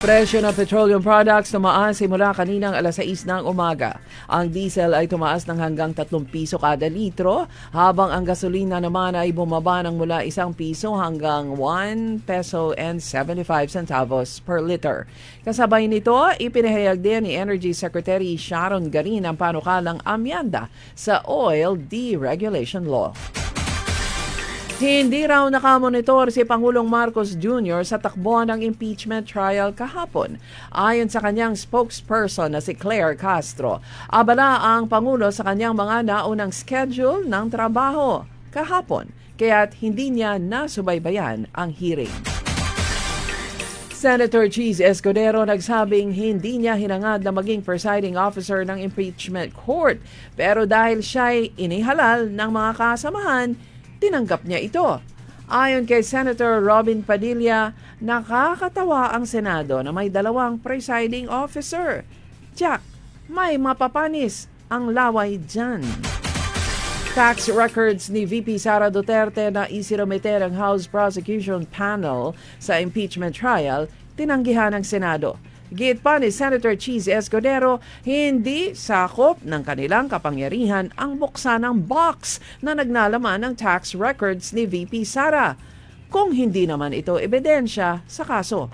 Presyo ng petroleum products tumaas simula kaninang alas 6 ng umaga. Ang diesel ay tumaas ng hanggang 3 piso kada litro, habang ang gasolina naman ay bumaba ng mula 1 piso hanggang 1 peso and 75 centavos per liter. Kasabay nito, ipinahayag din ni Energy Secretary Sharon Garin ang panukalang amyanda sa Oil Deregulation Law. Hindi raw nakamonitor si Pangulong Marcos Jr. sa takbo ng impeachment trial kahapon. Ayon sa kanyang spokesperson na si Claire Castro, abala ang Pangulo sa kanyang mga naunang schedule ng trabaho kahapon, kaya't hindi niya nasubaybayan ang hearing. Senator Cheese Escudero nagsabing hindi niya hinangad na maging presiding officer ng impeachment court, pero dahil siya'y inihalal ng mga kasamahan, tinanggap niya ito. Ayon kay Senator Robin Padilla, nakakatawa ang Senado na may 2 presiding officer. Jack, may mapapanis ang laway dyan. Tax records ni VP Sara Duterte na isirumite ng House Prosecution Panel sa impeachment trial, tinanggihan ng Senado. Giit pa ni Senator Cheese Escudero, hindi sakop ng kanilang kapangyarihan ang buksan ng box na nagnalaman ng tax records ni VP Sara, kung hindi naman ito ebidensya sa kaso.